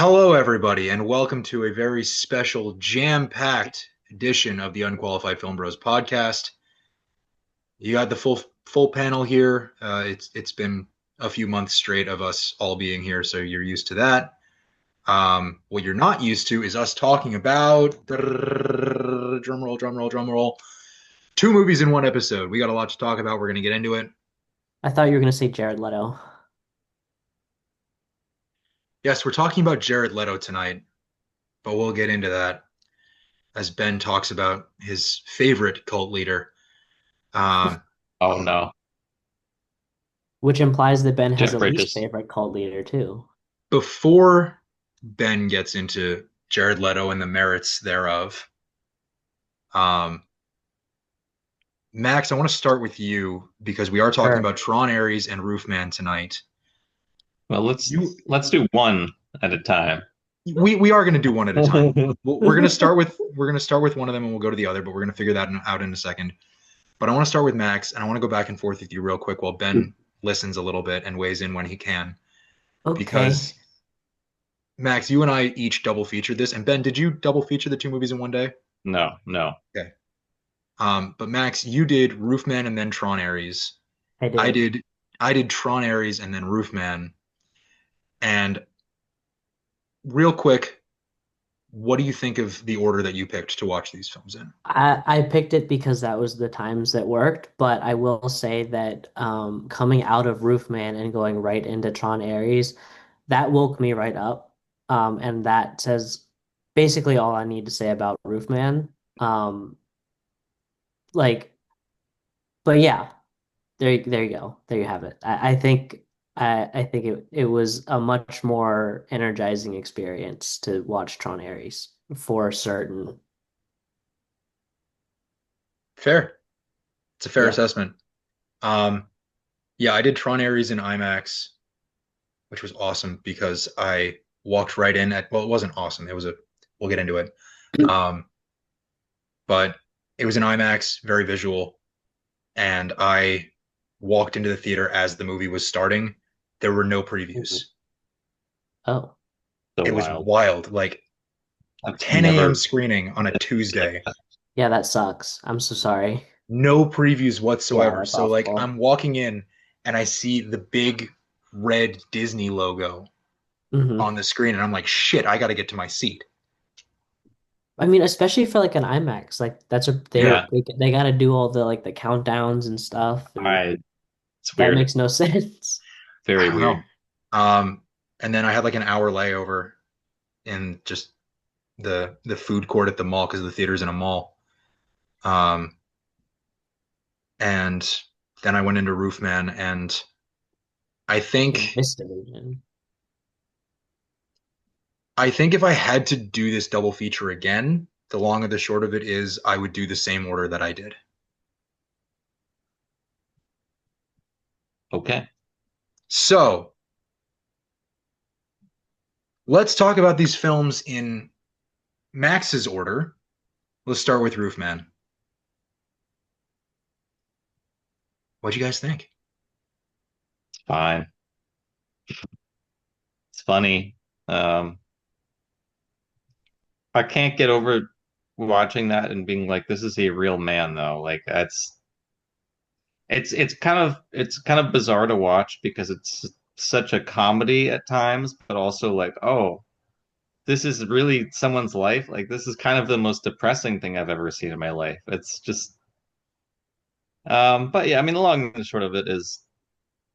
Hello, everybody, and welcome to a very special, jam-packed edition of the Unqualified Film Bros podcast. You got the full panel here. It's been a few months straight of us all being here, so you're used to that. What you're not used to is us talking about drum roll, drum roll, drum roll. Two movies in one episode. We got a lot to talk about. We're gonna get into it. I thought you were going to say Jared Leto. Yes, we're talking about Jared Leto tonight, but we'll get into that as Ben talks about his favorite cult leader. Um, Oh no, Which implies that Ben has Jeff a least Bridges. favorite cult leader too. Before Ben gets into Jared Leto and the merits thereof, um, Max, I want to start with you because we are talking Sure. about Tron Ares and Roofman tonight. Well, You, let's do one at a time. we are going to do one at a time. We're going to start with one of them and we'll go to the other, but we're going to figure that out in a second. But I want to start with Max and I want to go back and forth with you real quick while Ben listens a little bit and weighs in when he can Okay. because Max, you and I each double featured this. And Ben, did you double feature the two movies in one day? No, no. Okay. But Max, you did Roofman and then Tron Ares. I I did. did I did Tron Ares and then Roofman. And real quick, what do you think of the order that you picked to watch these films in? I picked it because that was the times that worked, but I will say that coming out of Roofman and going right into Tron Ares, that woke me right up. And that says basically all I need to say about Roofman. Um, like, but yeah, there you go. There you have it. I think it was a much more energizing experience to watch Tron Ares for certain. Fair. It's a fair Yeah. assessment. Um, yeah, I did Tron Ares in IMAX, which was awesome because I walked right in at, well, it wasn't awesome. We'll get into it. Um, but it was an IMAX, very visual. And I walked into the theater as the movie was starting. There were no Mhm. previews. Oh, So It was wild. wild, like I've 10 a.m. never screening on a Tuesday. yeah, that sucks. I'm so sorry. No previews Yeah, whatsoever. that's So like awful. I'm walking in and I see the big red Disney logo Hmm. on the screen and I'm like, shit, I got to get to my seat. I mean, especially for like an IMAX, like that's a Yeah, they got to do all the like the countdowns and stuff, and I it's that weird. makes no sense. I Very don't weird. know. And then I had like an hour layover in just the food court at the mall because the theater's in a mall. Um, and then I went into Roofman and I In think this division. I think if I had to do this double feature again, the long and the short of it is I would do the same order that I did. Okay. So let's talk about these films in Max's order. Let's start with Roofman. What'd you guys think? It's fine. It's funny. I can't get over watching that and being like, this is a real man though. Like it's kind of bizarre to watch because it's such a comedy at times, but also like, oh, this is really someone's life. Like this is kind of the most depressing thing I've ever seen in my life. It's just but yeah, I mean the long and the short of it is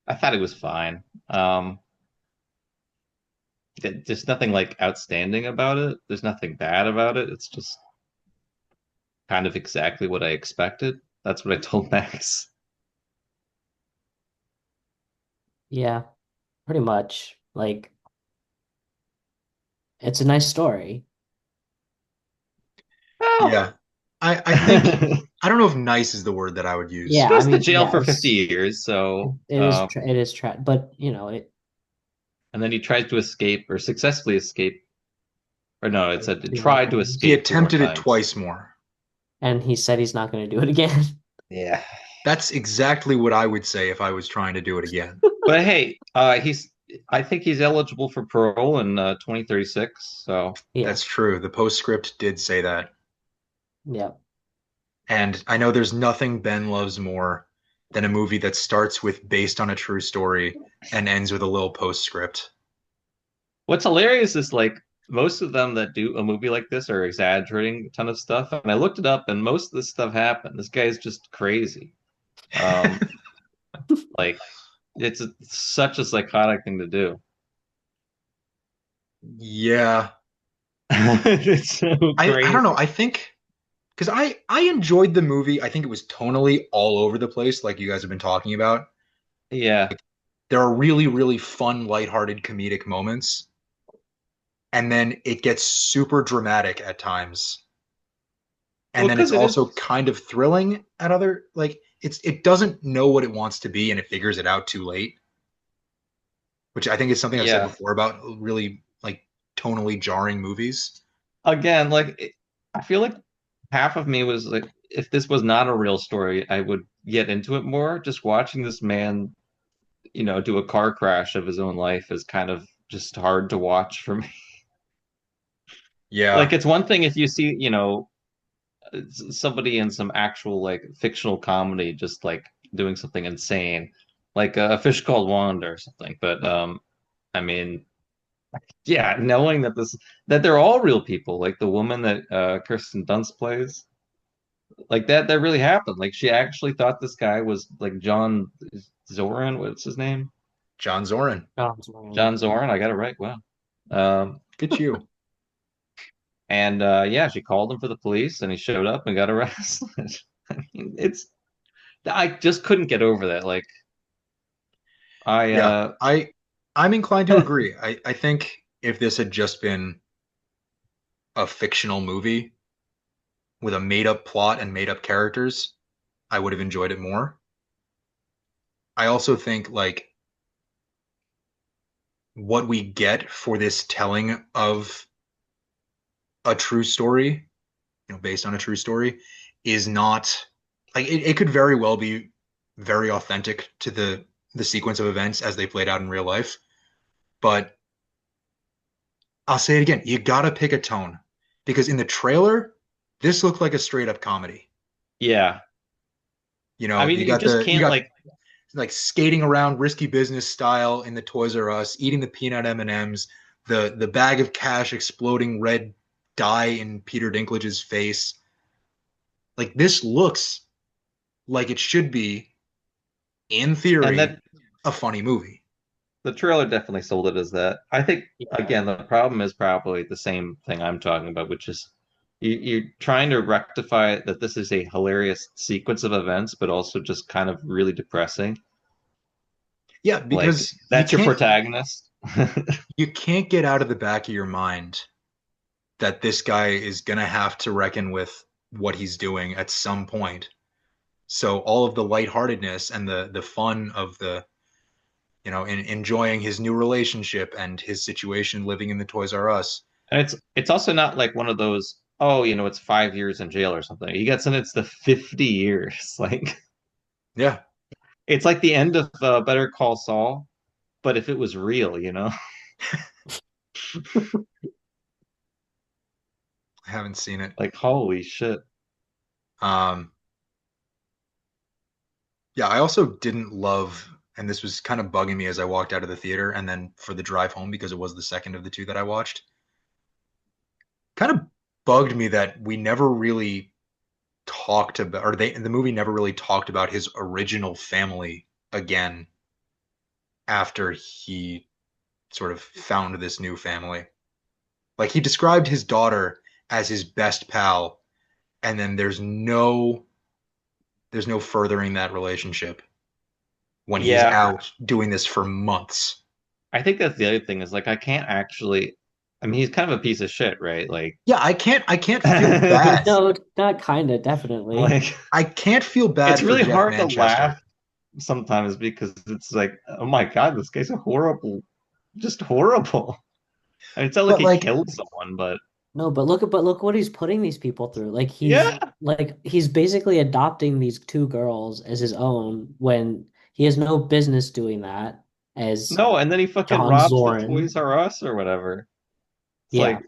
I thought it was fine. There's nothing like outstanding about it. There's nothing bad about it. It's just kind of exactly what I expected. That's what I told Max. Yeah, pretty much. Like it's a nice story. Oh, Yeah. I think I don't know if nice is the word that I would Yeah, use. I goes to mean, jail yeah, for 50 years, so it is but and then he tries to escape or successfully escape. Or no, it like said it two more tried to He times, escape two more attempted it times. twice more. and he said he's not going to do it again. Yeah. That's exactly what I would say if I was trying to do it again. But hey, I think he's eligible for parole in 2036. So Yeah. That's true. The postscript did say that. Yeah. And I know there's nothing Ben loves more than a movie that starts with based on a true story and ends with a little postscript. what's hilarious is like most of them that do a movie like this are exaggerating a ton of stuff. And I looked it up, and most of this stuff happened. This guy's just crazy. Um, like such a psychotic thing to do. Yeah. It's so I don't know. crazy. I think because I enjoyed the movie. I think it was tonally all over the place, like you guys have been talking about. Yeah. There are really, really fun, lighthearted comedic moments, and then it gets super dramatic at times. And Well, then it's because it also is. kind of thrilling at other like it doesn't know what it wants to be and it figures it out too late, which I think is something I've said Yeah. before about really like tonally jarring movies. Again, I feel like half of me was like, if this was not a real story, I would get into it more. Just watching this man, do a car crash of his own life is kind of just hard to watch for me. Yeah. Like, it's one thing if you see, somebody in some actual like fictional comedy just like doing something insane, like a fish called Wanda or something. But I mean, yeah, knowing that they're all real people, like the woman that Kirsten Dunst plays, like that really happened. Like she actually thought this guy was like John Zoran. What's his name? John Zorin. Sounds man. John Zoran. I got it right. Wow. Um, Good you. and yeah, she called him for the police, and he showed up and got arrested. I mean, I just couldn't get over that. Like I Yeah. I'm inclined to agree. I think if this had just been a fictional movie with a made up plot and made up characters, I would have enjoyed it more. I also think like what we get for this telling of a true story, based on a true story, is not like it could very well be very authentic to the sequence of events as they played out in real life. But I'll say it again, you gotta pick a tone because in the trailer, this looked like a straight up comedy. yeah. I mean, You you got just you can't got like. like skating around risky business style in the Toys R Us, eating the peanut M&Ms, the bag of cash exploding red dye in Peter Dinklage's face. Like this looks like it should be, in And theory, that a funny movie. the trailer definitely sold it as that. I think Yeah. again the problem is probably the same thing I'm talking about, which is you're trying to rectify that this is a hilarious sequence of events, but also just kind of really depressing. Yeah, Like because that's your protagonist. you can't get out of the back of your mind that this guy is gonna have to reckon with what he's doing at some point. So all of the lightheartedness and the fun of in enjoying his new relationship and his situation living in the Toys R Us. And it's also not like one of those, oh, it's 5 years in jail or something. He gets sentenced to 50 years. Like Yeah, it's like the end of Better Call Saul, but if it was real. I haven't seen it. Like holy shit. Um, yeah, I also didn't love, and this was kind of bugging me as I walked out of the theater and then for the drive home because it was the second of the two that I watched. Kind of bugged me that we never really talked about, or the movie never really talked about his original family again after he sort of found this new family. Like he described his daughter as his best pal, and then there's no furthering that relationship when he's Yeah, out doing this for months. I think that's the other thing is like I can't actually. I mean, he's kind of a piece of shit, right? Like, Yeah, I can't feel bad. No, not kind of, definitely. like I can't feel it's bad for really Jeff hard to Manchester. laugh sometimes because it's like, oh my God, this guy's a horrible, just horrible. I mean, it's not like But he like, killed someone, but No, but look what he's putting these people through. yeah, Like he's basically adopting these two girls as his own when he has no business doing that. as No, and then he fucking John robs the Zorn. Toys R Us or whatever. It's Yeah. like,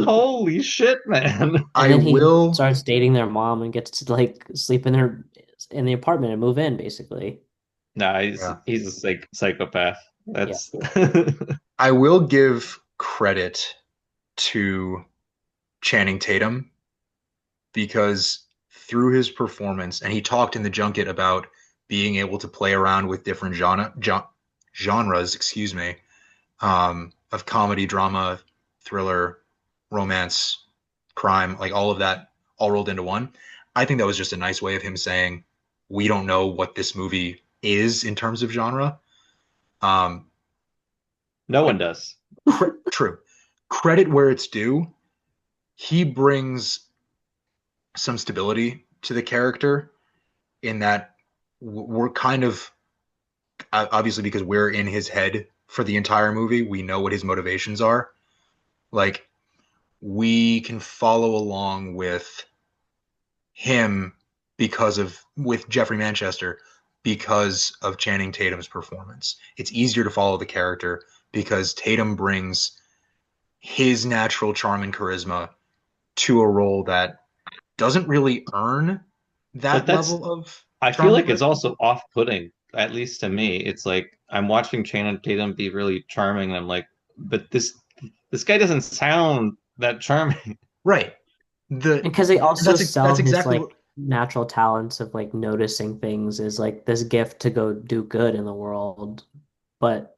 holy shit, man. And I then he will. starts dating their mom and gets to like sleep in her in the apartment and move in, basically. Nah, Yeah, he's a psychopath. Yeah. That's I will give credit to Channing Tatum because through his performance, and he talked in the junket about being able to play around with different genres, excuse me, of comedy, drama, thriller, romance, crime, like all of that all rolled into one. I think that was just a nice way of him saying, we don't know what this movie is in terms of genre. Um, no one does. True. Credit where it's due. He brings some stability to the character in that we're kind of obviously because we're in his head for the entire movie, we know what his motivations are. Like we can follow along with him because of with Jeffrey Manchester because of Channing Tatum's performance. It's easier to follow the character because Tatum brings his natural charm and charisma to a role that doesn't really earn But that that's level of I feel charm and like it's charisma. also off-putting, at least to me. It's like I'm watching Channing Tatum be really charming, and I'm like, but this guy doesn't sound that charming. Right. And The because they also that's sell his exactly what like natural talents of like noticing things as like this gift to go do good in the world, but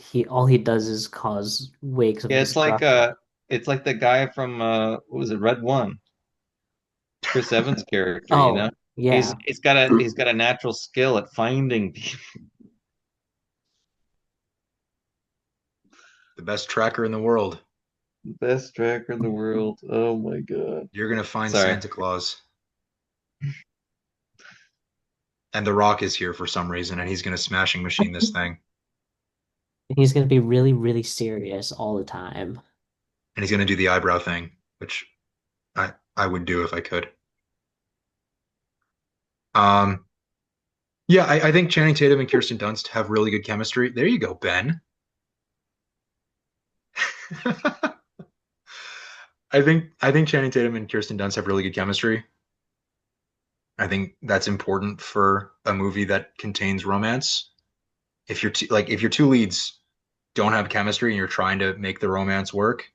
he all he does is cause wakes of Yeah, destruction. it's like the guy from what was it, Red One, Chris Evans' character, you know? Oh, yeah. He's got a natural skill at finding people. the best tracker in the world. Best tracker in the world. Oh my God. You're gonna find Sorry. Santa Claus. And The Rock is here for some reason, and he's gonna smashing machine this thing. He's gonna be really, really serious all the time. And he's gonna do the eyebrow thing, which I would do if I could. Um yeah, I think Channing Tatum and Kirsten Dunst have really good chemistry. There you go, Ben. I think Channing Tatum and Kirsten Dunst have really good chemistry. I think that's important for a movie that contains romance. If your two leads don't have chemistry and you're trying to make the romance work,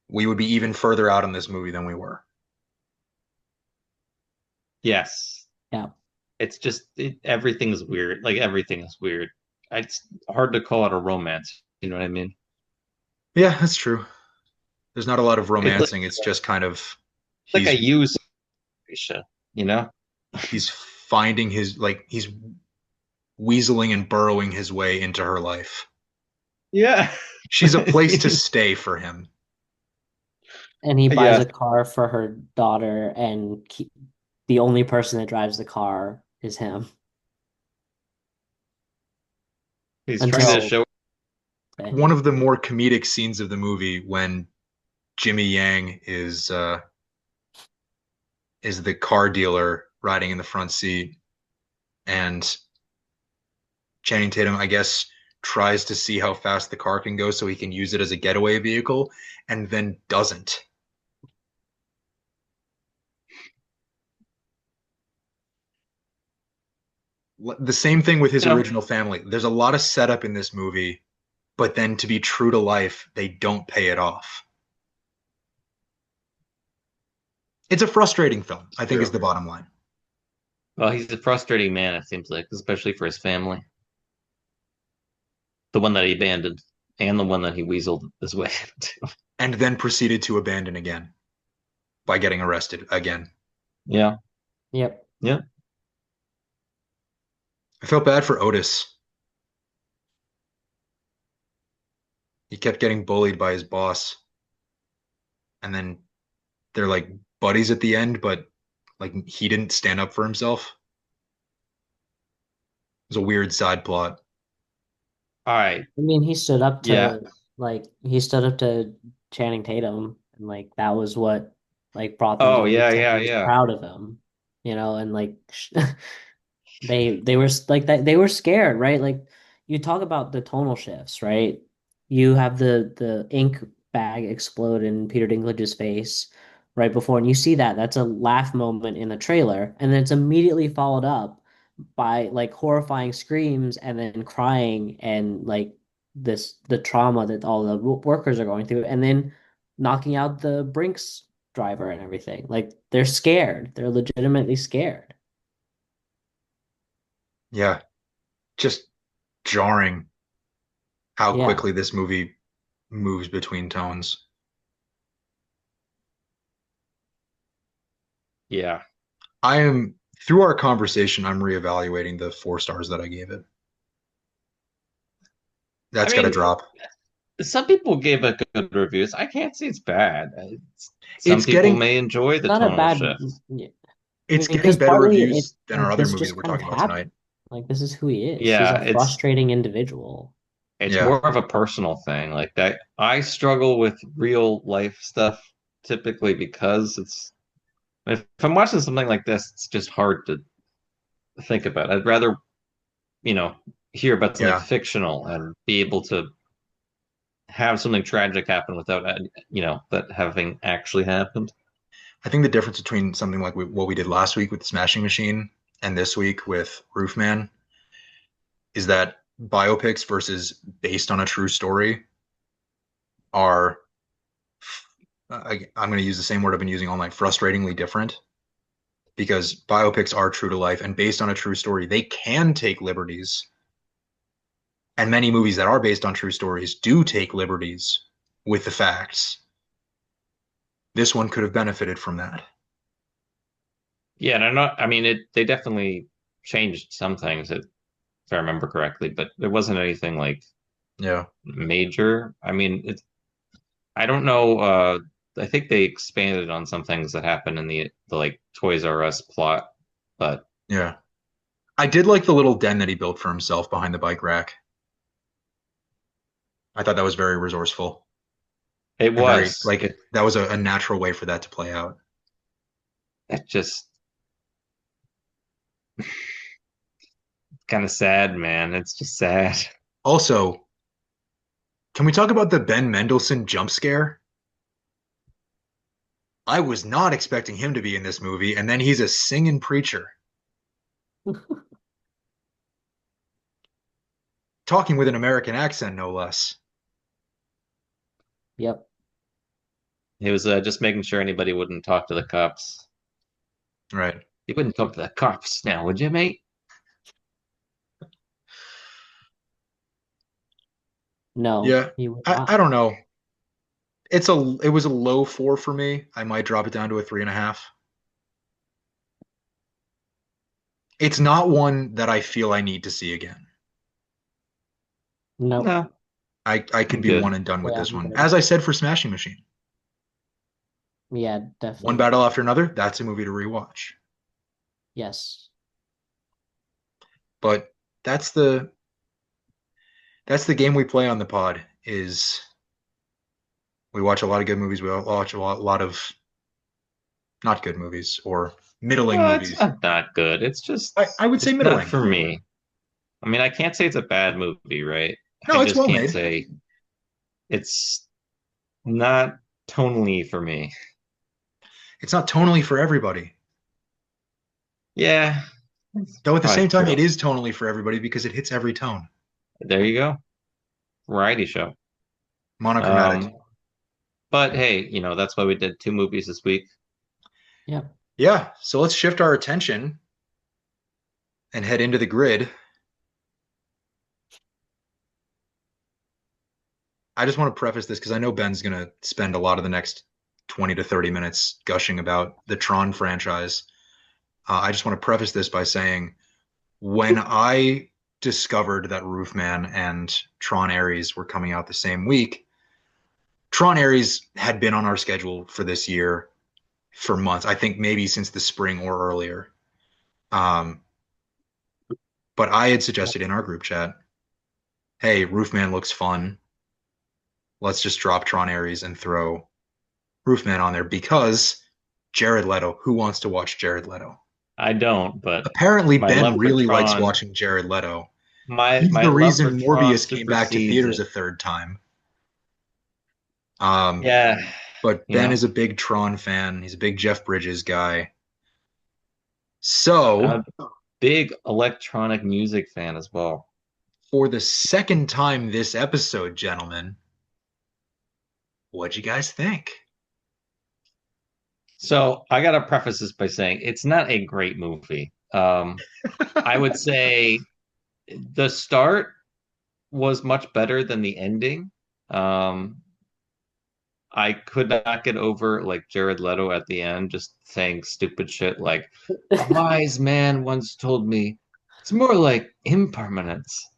we would be even further out in this movie than we were. Yes. Yeah. It's just everything's weird. Like everything is weird. It's hard to call it a romance. You know what I mean? Yeah, that's true. There's not a lot of It's romancing. It's just kind of like a he's used situation, you know? he's finding his like he's weaseling and burrowing his way into her life. Yeah. She's a place to stay for him. And he buys Yeah. a car for her daughter, and the only person that drives the car is him He's trying to until show okay. One of the more comedic scenes of the movie when Jimmy Yang is the car dealer riding in the front seat and Channing Tatum, I guess, tries to see how fast the car can go so he can use it as a getaway vehicle and then doesn't. The same thing with his you know, original family. There's a lot of setup in this movie, but then to be true to life, they don't pay it off. It's a frustrating film, I think is true. the bottom line. Well, he's a frustrating man, it seems like, especially for his family. The one that he abandoned and the one that he weaseled his way into. And then proceeded to abandon again by getting arrested again. Yeah. Yep. Yeah. I felt bad for Otis. He kept getting bullied by his boss. And then they're like buddies at the end, but like he didn't stand up for himself. It was a weird side plot. All right. I mean, he stood up Yeah. to he stood up to Channing Tatum, and like that was what like brought them Oh, yeah, closer. yeah, He was yeah. proud of him, and like they were like that. They were scared, right? Like you talk about the tonal shifts, right? You have the ink bag explode in Peter Dinklage's face right before, and you see that. That's a laugh moment in the trailer, and then it's immediately followed up by like horrifying screams and then crying and like the trauma that all the workers are going through, and then knocking out the Brinks driver and everything. Like they're scared. They're legitimately scared. Yeah, just jarring how Yeah. quickly this movie moves between tones. Yeah. I am through our conversation, I'm reevaluating the 4 stars that I gave it. I That's got to mean, drop. some people gave it good reviews. I can't say it's bad. Some It's people getting may enjoy the Not a tonal bad. shift. Yeah. I it's mean, getting because better partly it reviews than our like other this movie that just we're kind of talking about tonight. happened. Like this is who he is. He's Yeah, a frustrating individual. it's Yeah, more of a personal thing. Like that, I struggle with real life stuff typically because if I'm watching something like this, it's just hard to think about. I'd rather, you know, hear about something yeah. fictional and be able to have something tragic happen without, that having actually happened. I think the difference between something like what we did last week with the Smashing Machine and this week with Roofman is that biopics versus based on a true story are, I'm going to use the same word I've been using all night, frustratingly different because biopics are true to life and based on a true story, they can take liberties. And many movies that are based on true stories do take liberties with the facts. This one could have benefited from that. Yeah, and I'm not. I mean, they definitely changed some things, if I remember correctly, but there wasn't anything like Yeah. major. I mean, I don't know. I think they expanded on some things that happened in the like Toys R Us plot, but Yeah. I did like the little den that he built for himself behind the bike rack. I thought that was very resourceful it and very was like that was a natural way for that to play out. it just kind of sad, man. It's just sad. Also, can we talk about the Ben Mendelsohn jump scare? I was not expecting him to be in this movie, and then he's a singing preacher talking with an American accent, no less. Yep. He was just making sure anybody wouldn't talk to the cops. Right. You wouldn't talk to the cops now, would you, mate? No, Yeah. you would I not. don't know. It was a low 4 for me. I might drop it down to a 3.5. It's not one that I feel I need to see again. No. No, I could I'm be one good. and done with Yeah, this I'm one. good. As I said for Smashing Machine, Yeah, one definitely. battle after another, that's a movie to rewatch. Yes. But that's the that's the game we play on the pod is we watch a lot of good movies. We watch a lot of not good movies or middling Well, it's movies. not good. It's I just would say it's not middling. for me. I mean, I can't say it's a bad movie, right? I No, it's just well can't made. say it's not tonally for me. It's not tonally for everybody. Yeah, it's Though at the probably same time, true. it is tonally for everybody because it hits every tone. There you go. Variety show. Monochromatic. Um, but hey, that's why we did two movies this week. Yep. Yeah, so let's shift our attention and head into the grid. I just want to preface this because I know Ben's going to spend a lot of the next 20 to 30 minutes gushing about the Tron franchise. I just want to preface this by saying when I discovered that Roofman and Tron Ares were coming out the same week, Tron Ares had been on our schedule for this year for months. I think maybe since the spring or earlier. Um, but I had suggested in our group chat, hey, Roofman looks fun. Let's just drop Tron Ares and throw Roofman on there because Jared Leto, who wants to watch Jared Leto? I don't, but Apparently, my love Ben for really likes Tron, watching Jared Leto. He's my the love for reason Tron Morbius came back to supersedes theaters it. a third time. Um, Yeah, but you Ben know, is a big Tron fan. He's a big Jeff Bridges guy. I'm So, a big electronic music fan as well. for the second time this episode, gentlemen, what'd you guys think? So I gotta preface this by saying it's not a great movie. I would say the start was much better than the ending. Um, I could not get over like Jared Leto at the end just saying stupid shit like a wise man once told me it's more like impermanence.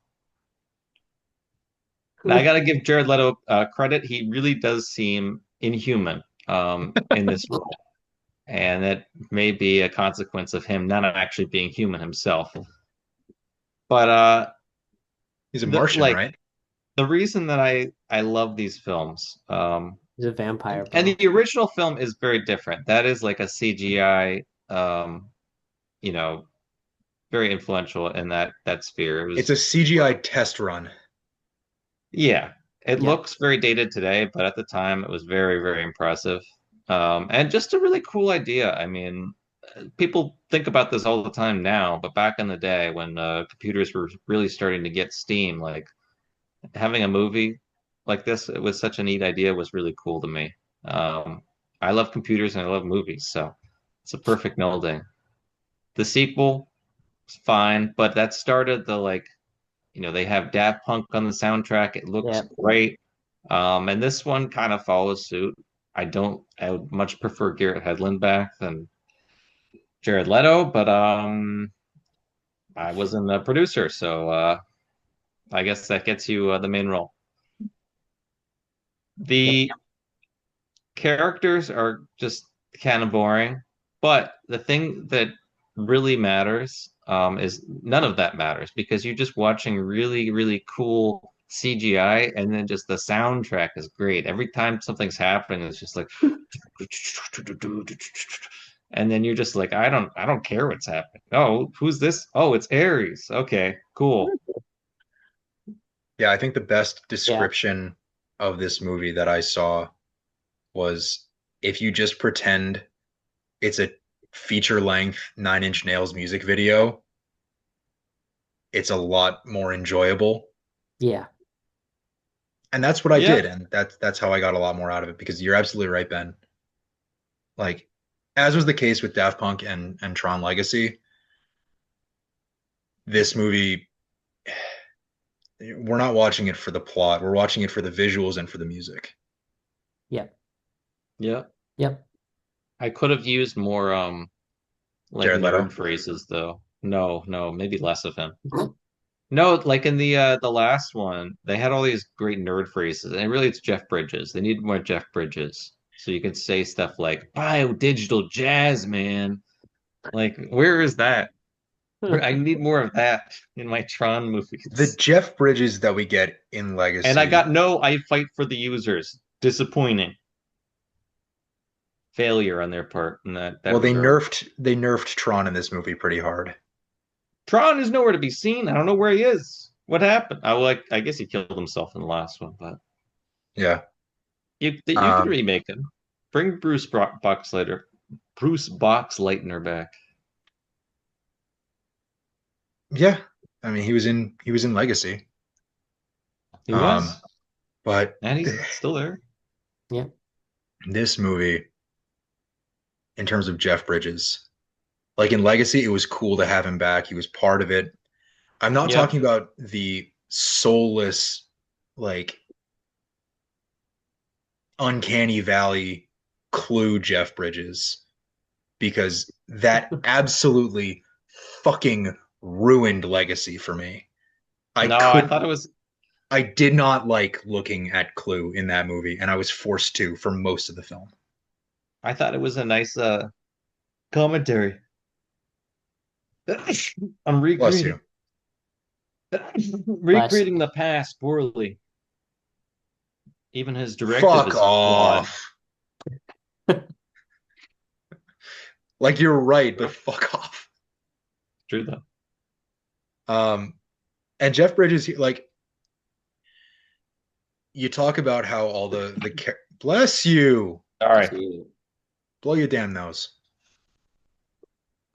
Now I gotta give Jared Leto credit. He really does seem inhuman in this role, and it may be a consequence of him not actually being human himself. But He's a Martian, like right? the reason that I love these films, He's a vampire, and bro. the original film is very different. That is like a CGI, you know, very influential in that sphere. It It's a was, CGI test run. yeah, it Yeah. looks very dated today, but at the time it was very, very impressive. And just a really cool idea. I mean, people think about this all the time now, but back in the day when computers were really starting to get steam, like having a movie like this, it was such a neat idea, was really cool to me. Um, I love computers and I love movies, so it's a perfect melding. The sequel is fine, but that started the like, they have Daft Punk on the soundtrack. It looks Yeah. great. And this one kind of follows suit. I would much prefer Garrett Hedlund back than Jared Leto, but I wasn't a producer, so I guess that gets you the main role. Yep. The characters are just kind of boring, but the thing that really matters is none of that matters because you're just watching really, really cool CGI, and then just the soundtrack is great. Every time something's happening, it's just like, and then you're just like, I don't care what's happening. Oh, who's this? Oh, it's Ares. Okay, cool. Yeah, I think the best Yeah. description of this movie that I saw was if you just pretend it's a feature length Nine Inch Nails music video, it's a lot more enjoyable. Yeah. And that's what I Yeah, did, and that's how I got a lot more out of it because you're absolutely right, Ben. Like, as was the case with Daft Punk and Tron Legacy, this movie we're not watching it for the plot. We're watching it for the visuals and for the music. Yep. yeah. Yep. I could have used more like Jared nerd Leto. phrases though. No, no, maybe less of him. No, like in the last one, they had all these great nerd phrases, and really it's Jeff Bridges. They need more Jeff Bridges. So you could say stuff like bio digital jazz, man. Like, where is that? I need more of that in my Tron The movies. Jeff Bridges that we get in And I Legacy. got no I fight for the users. Disappointing. Failure on their part in that Well, regard. they nerfed Tron in this movie pretty hard. Tron is nowhere to be seen. I don't know where he is. What happened? I guess he killed himself in the last one, but Yeah. you could Um, remake him. Bring Bruce Boxleitner back. yeah. I mean, he was in Legacy. He Um, was, but and he's still there. Yep. this movie, in terms of Jeff Bridges, like in Legacy, it was cool to have him back. He was part of it. I'm not Yep. talking about the soulless, like uncanny valley clue Jeff Bridges, because that absolutely fucking ruined Legacy for me. I No, I could thought it was. I did not like looking at Clue in that movie, and I was forced to for most of the film. I thought it was a nice commentary on Bless you. Bless recreating the past poorly. Even his directive Fuck is flawed. off. Like you're right, but fuck off. True though. Um, And Jeff Bridges, like, you talk about how all bless you, Sorry. blow your damn nose.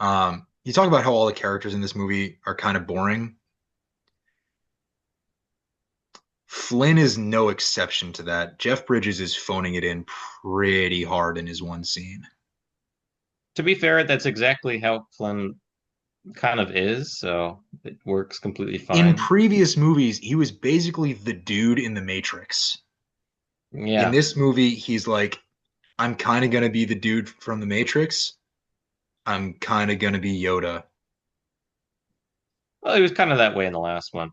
You talk about how all the characters in this movie are kind of boring. Flynn is no exception to that. Jeff Bridges is phoning it in pretty hard in his one scene. To be fair, that's exactly how Flynn kind of is, so it works completely In fine. previous movies, he was basically the dude in the Matrix. In Yeah. this movie, he's like, I'm kind of going to be the dude from the Matrix. I'm kind of going to be Yoda. Well, he was kind of that way in the last one.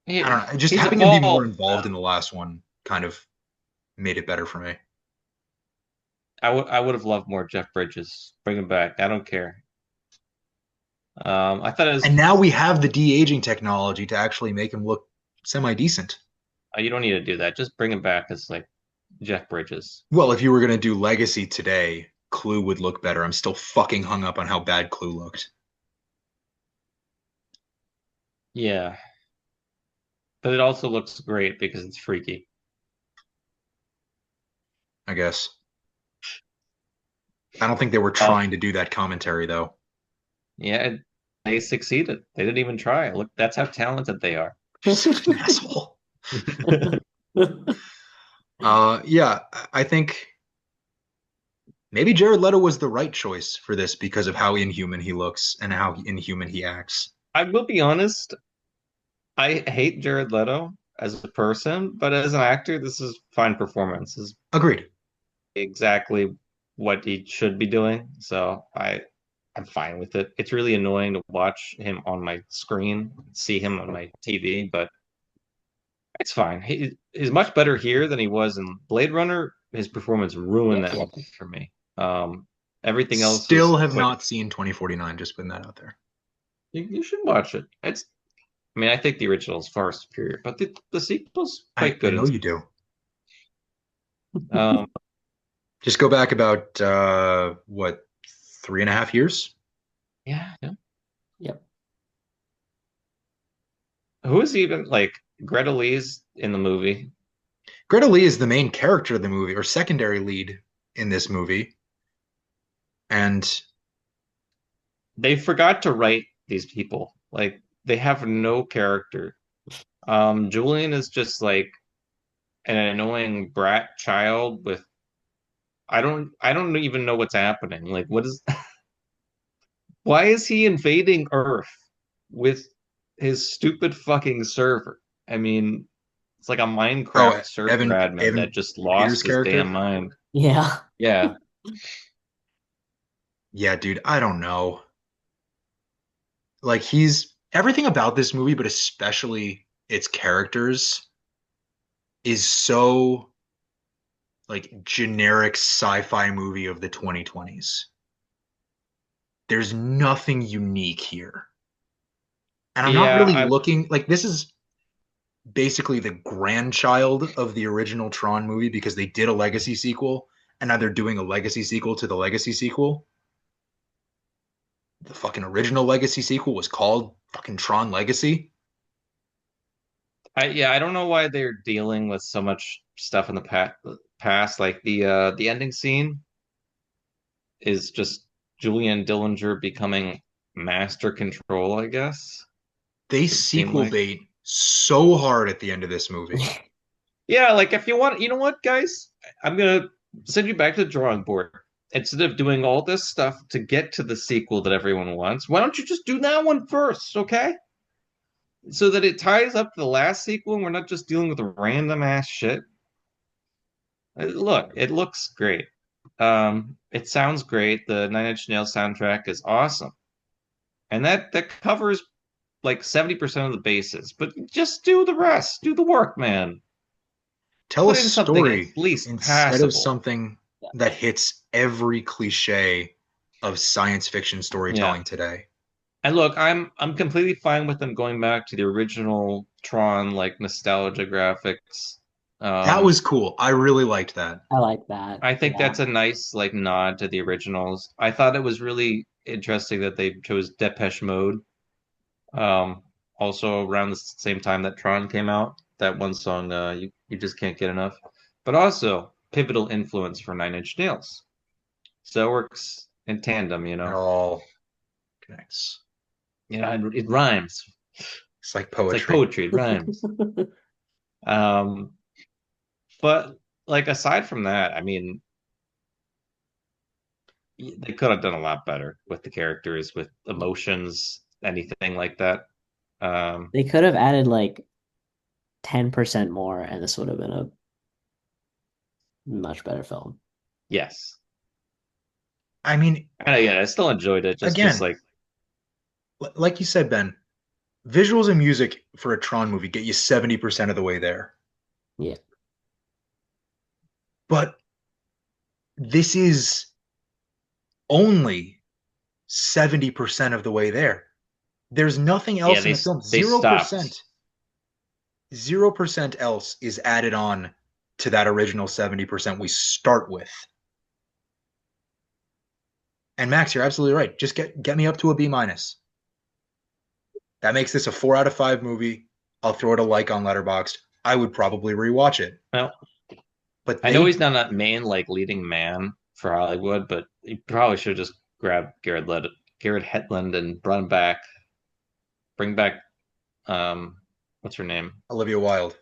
I don't know. Just He's having him be more evolved. involved in the last one kind of made it better for me. I would have loved more Jeff Bridges. Bring him back. I don't care. I thought it was. And now we have the de-aging technology to actually make him look semi-decent. You don't need to do that. Just bring him back as like Jeff Bridges. Well, if you were going to do Legacy today, Clue would look better. I'm still fucking hung up on how bad Clue looked. Yeah, but it also looks great because it's freaky. I guess. I don't think they were trying to do that commentary, though. Yeah, they succeeded. They didn't even try. Look, that's how talented they are. Such an asshole. Yeah, I think maybe Jared Leto was the right choice for this because of how inhuman he looks and how inhuman he acts. I will be honest. I hate Jared Leto as a person, but as an actor, this is fine performance. This is Agreed. exactly what he should be doing. So I'm fine with it. It's really annoying to watch him on my screen, see him on my TV, but it's fine. He's much better here than he was in Blade Runner. His performance ruined that movie for me. Everything else Still was have quite, not seen 2049, just putting that out there. you should watch it. I mean, I think the original is far superior, but the sequel's I quite good. know you do. Um, Just go back about what, 3.5 years? yeah, yeah. Yep. Who is even like Greta Lee's in the movie? Greta Lee is the main character of the movie, or secondary lead in this movie. And They forgot to write these people. Like they have no character. Julian is just like an annoying brat child with I don't even know what's happening. Like what is why is he invading Earth with his stupid fucking server? I mean, it's like a oh, Minecraft server Evan admin that Evan just Peters' lost his character. damn mind. Yeah. Yeah. Yeah, dude, I don't know. Like he's everything about this movie, but especially its characters, is so like generic sci-fi movie of the 2020s. There's nothing unique here. And I'm not Yeah, really looking like this is basically the grandchild of the original Tron movie because they did a legacy sequel and now they're doing a legacy sequel to the legacy sequel. The fucking original legacy sequel was called fucking Tron Legacy. I don't know why they're dealing with so much stuff in the past. Like the ending scene is just Julian Dillinger becoming master control, I guess. They It seemed sequel like. bait so hard at the end of this movie. Yeah, like if you want, you know what, guys? I'm gonna send you back to the drawing board. Instead of doing all this stuff to get to the sequel that everyone wants, why don't you just do that one first, okay? So that it ties up to the last sequel and we're not just dealing with random ass shit. Look, it looks great. It sounds great. The Nine Inch Nails soundtrack is awesome. And that covers like 70% of the bases. But just do the rest. Do the work, man. Tell a Put in something at story least instead of passable. something that hits every cliche of science fiction Yeah. storytelling today. And look, I'm completely fine with them going back to the original Tron like nostalgia graphics. That was cool. I really liked that. I like that. I think Yeah. that's a nice like nod to the originals. I thought it was really interesting that they chose Depeche Mode. Um, also around the same time that Tron came out. That one song, you just can't get enough. But also pivotal influence for Nine Inch Nails. So it works in tandem, you It know. all connects. It rhymes. It's like It's like poetry. poetry. It rhymes. Um, but like aside from that, I mean, they could have done a lot better with the characters, with emotions, anything like that. Um, They could have added like 10% more, and this would have been a much better film. yes. I mean, And again, I still enjoyed it. Just again, like like you said, Ben, visuals and music for a Tron movie get you 70% of the way there. Yeah. But this is only 70% of the way there. There's nothing yeah, else in the film. they stopped. 0% else is added on to that original 70% we start with. And Max, you're absolutely right. Just get me up to a B minus. That makes this a 4 out of 5 movie. I'll throw it a like on Letterboxd. I would probably rewatch it. Well, But I know he's they not that main like leading man for Hollywood, but he probably should just grab Garrett Hedlund and bring back what's her name? Olivia Wilde,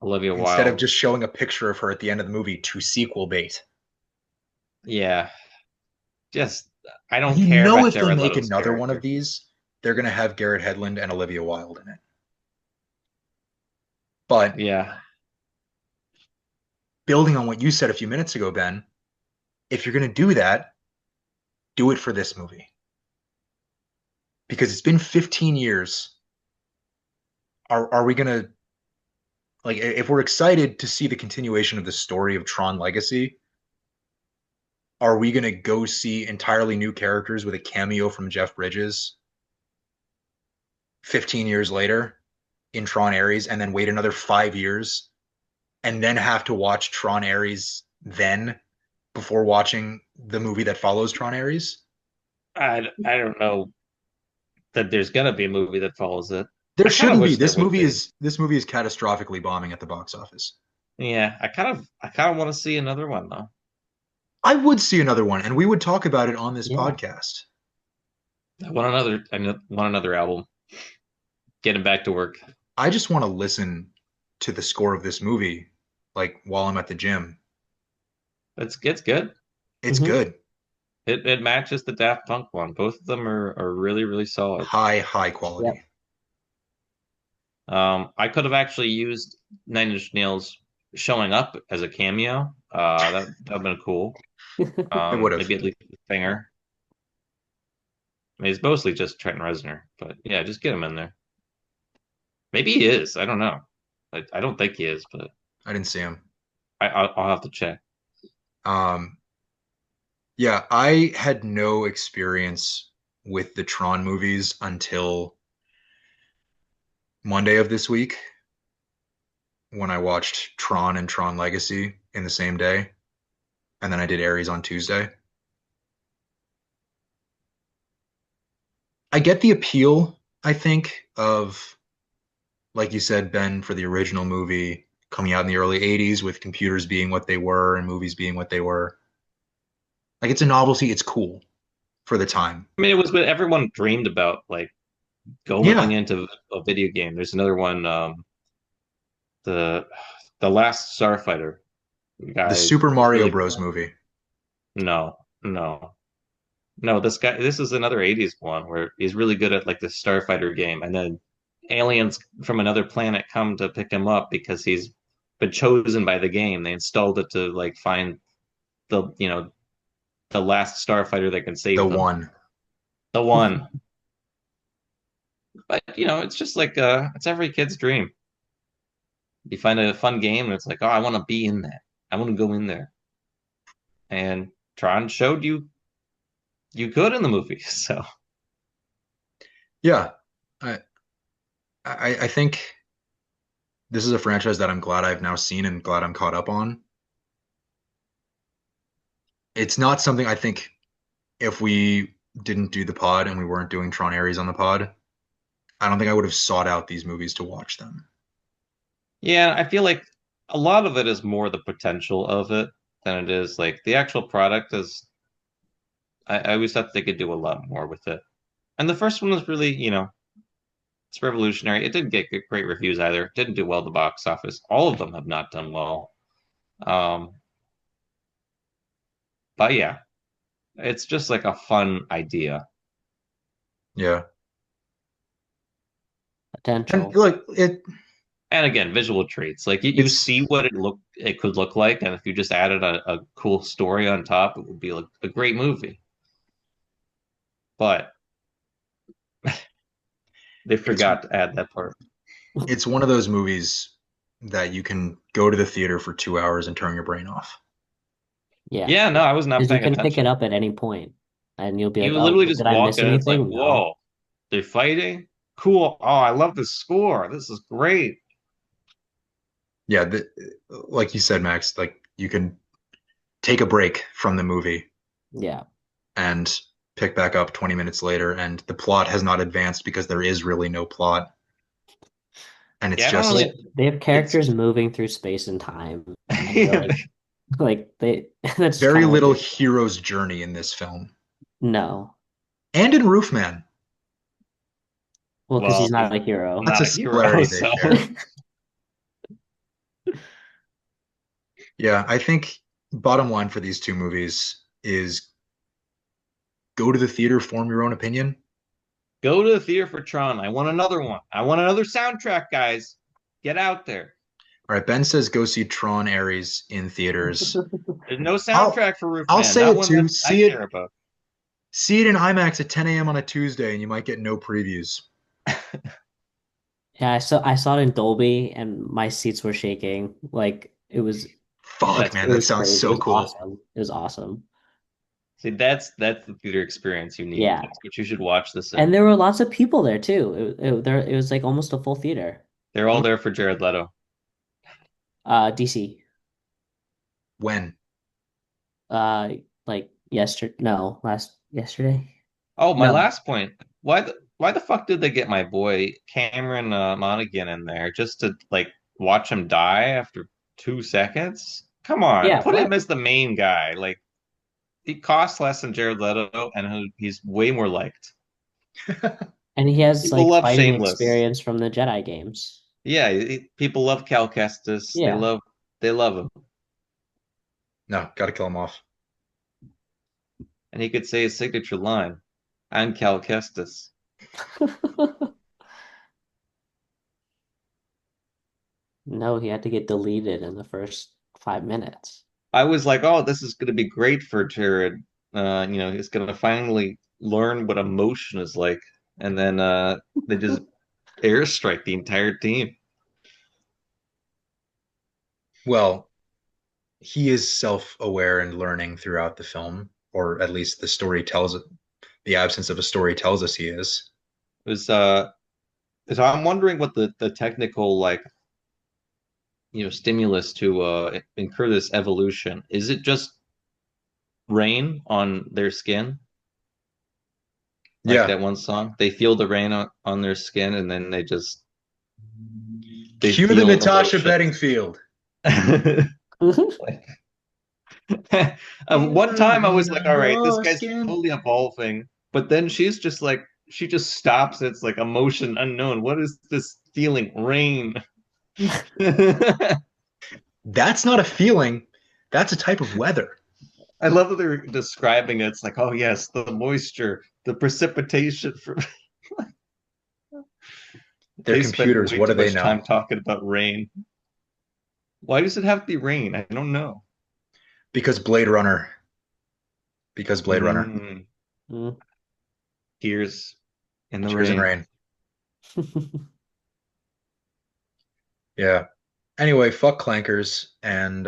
Olivia instead of Wilde. just showing a picture of her at the end of the movie to sequel bait. Yeah, just I don't You care know about if they Jared make Leto's another one of character. these, they're going to have Garrett Hedlund and Olivia Wilde in it. But Yeah, building on what you said a few minutes ago, Ben, if you're going to do that, do it for this movie. Because it's been 15 years. Are we going to, like, if we're excited to see the continuation of the story of Tron Legacy, are we going to go see entirely new characters with a cameo from Jeff Bridges 15 years later in Tron Ares and then wait another 5 years and then have to watch Tron Ares then before watching the movie that follows Tron Ares? I don't know that there's gonna be a movie that follows it. There I kind of shouldn't be. wish there would be. This movie is catastrophically bombing at the box office. Yeah, I kind of want to see another one though. I would see another one, and we would talk about it on this Yeah. podcast. I want another album. Getting back to work. I just want to listen to the score of this movie, like while I'm at the gym. It's good. It's Hmm. good, It matches the Daft Punk one. Both of them are really really solid. high quality. Yep. I could have actually used Nine Inch Nails showing up as a cameo. That'd been cool. It would have. Maybe at least a singer. I mean, it's mostly just Trent Reznor, but yeah, just get him in there. Maybe he is. I don't know. I don't think he is, but I didn't see him. I'll have to check. Um, yeah, I had no experience with the Tron movies until Monday of this week when I watched Tron and Tron Legacy in the same day, and then I did Ares on Tuesday. I get the appeal, I think, of, like you said, Ben, for the original movie coming out in the early 80s with computers being what they were and movies being what they were. Like, it's a novelty, it's cool for the time. I mean, it was what everyone dreamed about, like going Yeah, into a video game. There's another one, the the Last Starfighter. The the guy Super Mario really Bros. Movie. no, no, no. This is another '80s one where he's really good at like the Starfighter game, and then aliens from another planet come to pick him up because he's been chosen by the game. They installed it to like find the last starfighter that can The save them. one. The one. But it's just like it's every kid's dream. You find a fun game and it's like, oh, I want to be in that. I want to go in there. And Tron showed you could in the movie. So Yeah. I, I think this is a franchise that I'm glad I've now seen and glad I'm caught up on. It's not something I think if we didn't do the pod and we weren't doing Tron Ares on the pod, I don't think I would have sought out these movies to watch them. Yeah, I feel like a lot of it is more the potential of it than it is like the actual product is. I always thought they could do a lot more with it. And the first one was really, it's revolutionary. It didn't get great reviews either. It didn't do well at the box office. All of them have not done well. Um, but yeah, it's just like a fun idea. Yeah. And Potential. like And again, visual traits. Like you it's see what it could look like, and if you just added a cool story on top, it would be like a great movie. But they it's forgot to add that part. it's one of those movies that you can go to the theater for 2 hours and turn your brain off. Yeah. Yeah, no, I was not Because you paying can pick it attention. up at any point and you'll be like, You oh, literally just did I walk miss in and it's like, anything? No. whoa, they're fighting? Cool. Oh, I love the score. This is great. Yeah, like you said, Max, like you can take a break from the movie Yeah. and pick back up 20 minutes later, and the plot has not advanced because there is really no plot. And it's Yeah, I don't They just really. they have It's characters moving through space and time and they're like they that's very kind of what little they hero's journey in this film. no. And in Roofman. Well, because well, he's he's not a hero. That's not a a hero, similarity they so share. Yeah, I think bottom line for these two movies is go to the theater, form your own opinion. go to the theater for Tron. I want another one. I want another soundtrack, guys. Get out there. All right, Ben says go see Tron Ares in theaters. There's no I'll soundtrack for I'll Roofman, say not it one too. that I care about. See it in IMAX at 10 a.m. on a Tuesday, and you might get no previews. Yeah, I saw it in Dolby and my seats were shaking. Like Fuck, That's man, it that was sounds crazy. It so was cool. awesome. It was awesome. See, that's the theater experience you need. Yeah. That's what you should watch this And in. there were lots of people there too. It was like almost a full theater. They're all there for Jared Leto. DC. Hmm. Uh like yesterday no, last yesterday. Oh, my No. last point. Why the fuck did they get my boy Cameron Monaghan in there just to like watch him die after 2 seconds? Come on, Yeah, put him what? as the main guy. Like he costs less than Jared Leto, and he's way more liked. And he has People like love fighting Shameless. experience from the Jedi games. Yeah, people love Cal Kestis. They Yeah. love him, No, gotta kill him off. and he could say his signature line, "I'm Cal Kestis." No, he had to get deleted in the first 5 minutes. I was like, oh, this is going to be great for Jared. He's going to finally learn what emotion is like. And then they just airstrike the entire team. Well, he is self-aware and learning throughout the film, or at least the story tells it. The absence of a story tells us he is. It was so I'm wondering what the technical like stimulus to incur this evolution. Is it just rain on their skin? Like Yeah, that one song? They feel the rain on their skin and then they cue the feel Natasha emotion. Bedingfield. Like, one time I was like, all right, this guy's totally evolving. But then she's just like, she just stops. It's like emotion unknown. What is this feeling? Rain. I That's not a feeling. That's a type of weather. love that they're describing it. It's like, oh, yes, the moisture, the precipitation. They're They spent computers. way What do too they much know? time talking about rain. Why does it have to be rain? I don't know. Because Blade Runner. Because Blade Runner. Mm. Tears in the Tears and rain. rain. Yeah. Anyway, fuck clankers and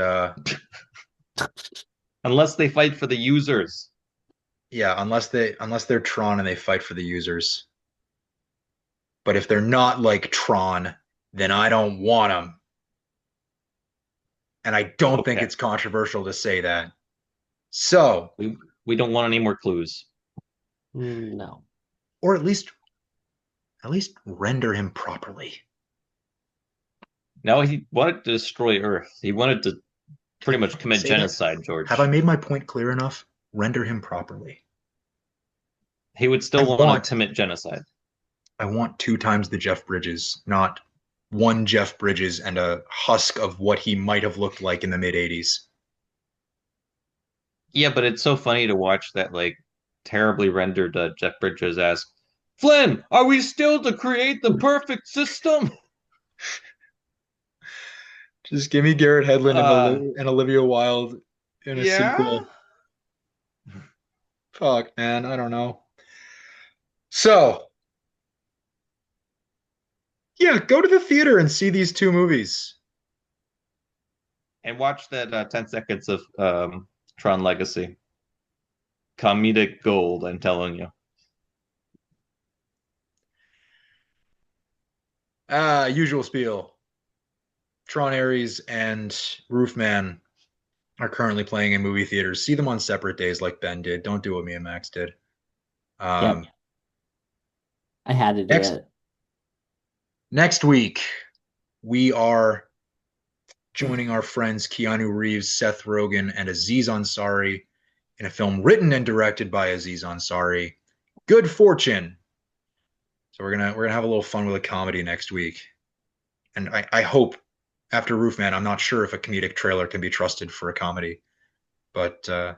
Unless they fight for the users. yeah, unless they're Tron and they fight for the users. But if they're not like Tron, then I don't want them. And I don't think Okay. it's controversial to say that. So, We don't want any more clues. No. or at least at least render him properly. No, he wanted to destroy Earth. He wanted to Can I pretty much fucking commit say that? genocide, Have I George. made my point clear enough? Render him properly. He would I still want to want commit genocide. I want 2 times the Jeff Bridges, not one Jeff Bridges and a husk of what he might have looked like in the mid 80s. Yeah, but it's so funny to watch that like terribly rendered Jeff Bridges ask, Flynn, are we still to create the perfect system? Just give me Garrett Hedlund Uh, and Olivia Wilde in a yeah. sequel. Fuck, man, I don't know. So, yeah, go to the theater and see these 2 movies. And watch that 10 seconds of Tron Legacy. Comedic gold, I'm telling you. Usual spiel. Tron Ares and Roofman are currently playing in movie theaters. See them on separate days like Ben did. Don't do what me and Max did. Yep, Um, I had to do next it. next week, we are joining our friends Keanu Reeves, Seth Rogen, and Aziz Ansari in a film written and directed by Aziz Ansari, Good Fortune. So we're gonna have a little fun with a comedy next week. And I hope after Roofman, I'm not sure if a comedic trailer can be trusted for a comedy, but it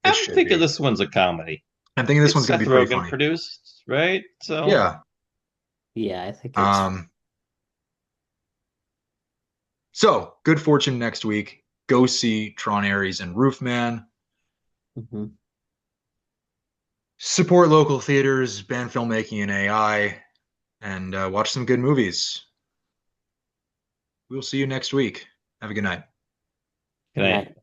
I'm should thinking be. this one's a comedy. I'm thinking this It's one's gonna Seth be pretty Rogen funny. produced, right? So Yeah. Yeah, I think it's Um, so Good Fortune next week. Go see Tron Ares and Roofman. mhm. Support local theaters, ban filmmaking and AI, and watch some good movies. We'll see you next week. Have a good night. can Good I night.